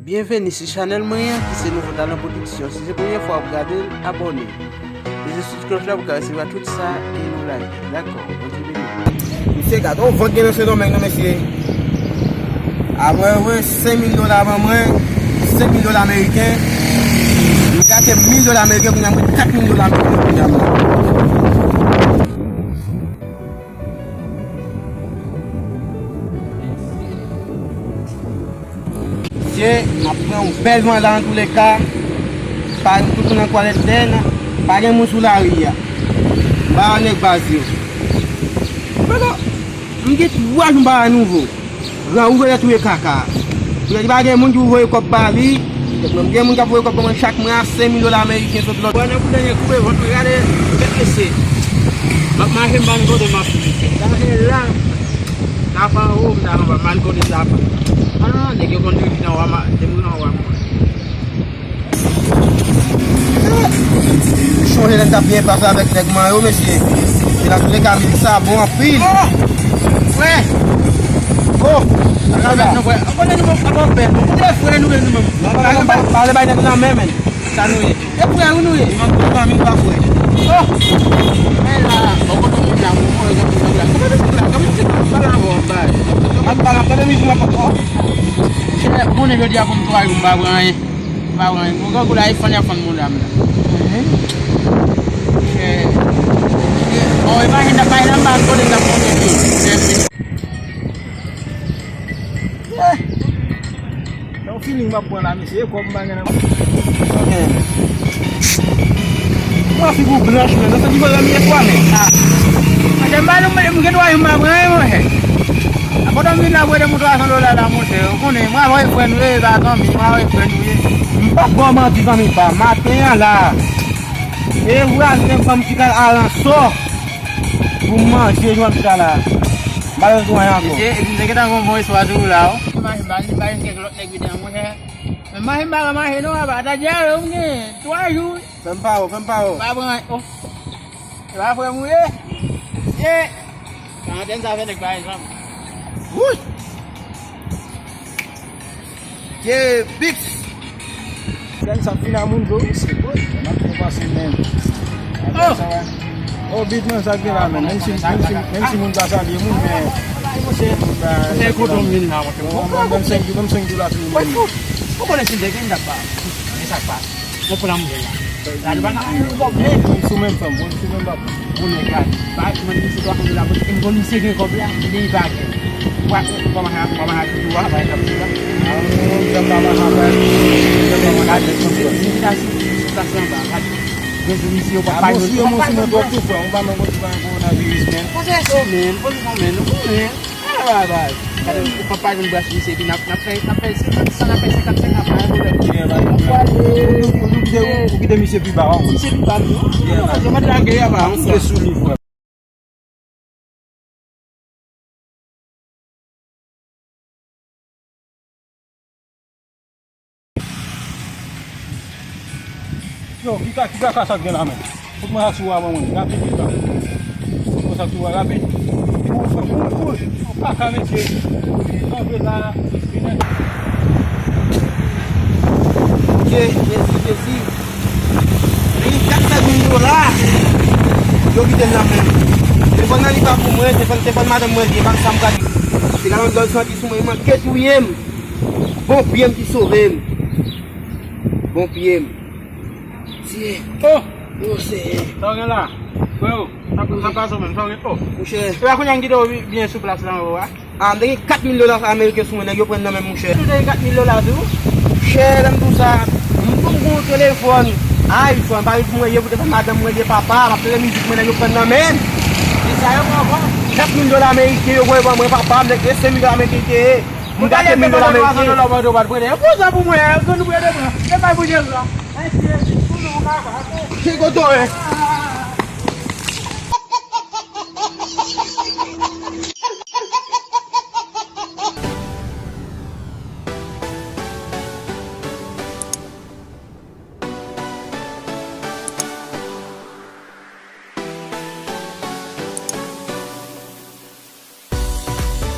Bienvenue sur Channel Moyen qui c'est nouveau dans la production. Si c'est la première fois que vous regardez, abonnez. Les subscriptions là, vous pouvez recevoir tout ça et nous like. D'accord, continuez. Monsieur, regarde, on vend dans ce domaine, non, monsieur. Avant, $5,000 avant moi, $5,000 américains. Nous gardons $1,000 américains pour nous avoir $4,000 américains pour nous. Après on bel vent là dans tous les cas, pas tout dans quarantaine, pas de monde sous la rue. Bah on est basé. Voilà. On dit trois jours à nouveau. Là ouvrir tous les caca. Il y a des gens qui ouvrent comme Bali, des gens qui ouvrent comme chaque mois $5,000 américains sur l'autre. On a pour dernier coup votre regarder qu'est-ce ma marché mango de ma fille. Là là pas haut là on va mango de ça. Ah, les gars conduisent dans Wama, des mouns en Wama. Changer les tapis passer avec les maillots, monsieur. Il a tous les cas mis ça bon en pile. Ouais. Oh. Mune yo dia kumtoa yumba bwanyi. Bwanyi ngoga kula ifanya fan munda mna. Oh iba hinda baina mba ko de mune. No feeling mapo na monsieur ko mbanga na. Moi figu blanche mais ça dit pas la mienne quoi mais. Ah. Madambalo mgedo wa yumba bwanyi mo he. Akoda mina bwede mtu asandola la mute. Kune mwa wa ifwenu le ba kambi mwa wa ifwenu ye. Pas comment tu vas me pas matin là. Et voilà, c'est comme si à l'enso. Pour manger comme ça là. Malheureusement encore. Je ndeketa ngombo iswatu lao. Mahimba ni bayin ke lot leg bidang mo he. Mahimba ma he no ba ta jare unge. Tuaju. Fempao. Ba bang oh. Ba fwe mu ye. Ye. Ka den sa fe nek bayin sam. Oui. Que bix. Dan sa fina mundo. On a passé même. Oh, bit non sa kira men. Même si mundo sa dia mun mais. Saya ko dom min na mo. Même $5 tout. Ko boleh sinde ke ndak ba. Ni sak ba. Mo pulang mo ya. Dari bana ko be. Su même femme, su même ba. Mo ne ka. Ba man ni su wax la ko Indonesia ke ko biya ni ba ke. Wa pamahat dua ba ka sila. Pamahat stasyon ba. Indonesia pa pa. Mo doctor foi, on va me motivar coronavirus men. Men. Ba. Kada papai ng bus ni na sana pesa ka tena pa O que deve ser bibarão? Se bibar. Ya, ma da ya ba. On sous livre. Yo, kita kasat gana men. Put mo hasuwa mo mun. Rapid kita. Mo sa tuwa rapid. Push. Pa kame che. On veut là. Merci. Ini $4,000. Yo kita na men. Telefon na liba pour moi, téléphone madame moi, dia bang sam kali. Si kalau dol sorti semua memang ketuyem. Bon PM qui sauve. Bon PM. Si. Oh, c'est. tawon la. Ko, tak so men tawon oh. Mon cher. Tu as connu ngido bien sur place là wa. Ah, ndenge $4,000 américains sur moi, yo prendre même mon cher. Tu as $4,000 du. Cher tout ça. Mon téléphone. iPhone, par exemple, yo peut madame moi, papa, après musique moi yo prendre même. Isa yo ko. $4,000 américains yo moi papa, avec $5,000 américains. Mo ta le $1,000 américains. $1 do ba pwede. Ko sa bu mo ya, ko nu pwede mo. E ba bu je la. Ai si, ku no ka ba. Chegou dois.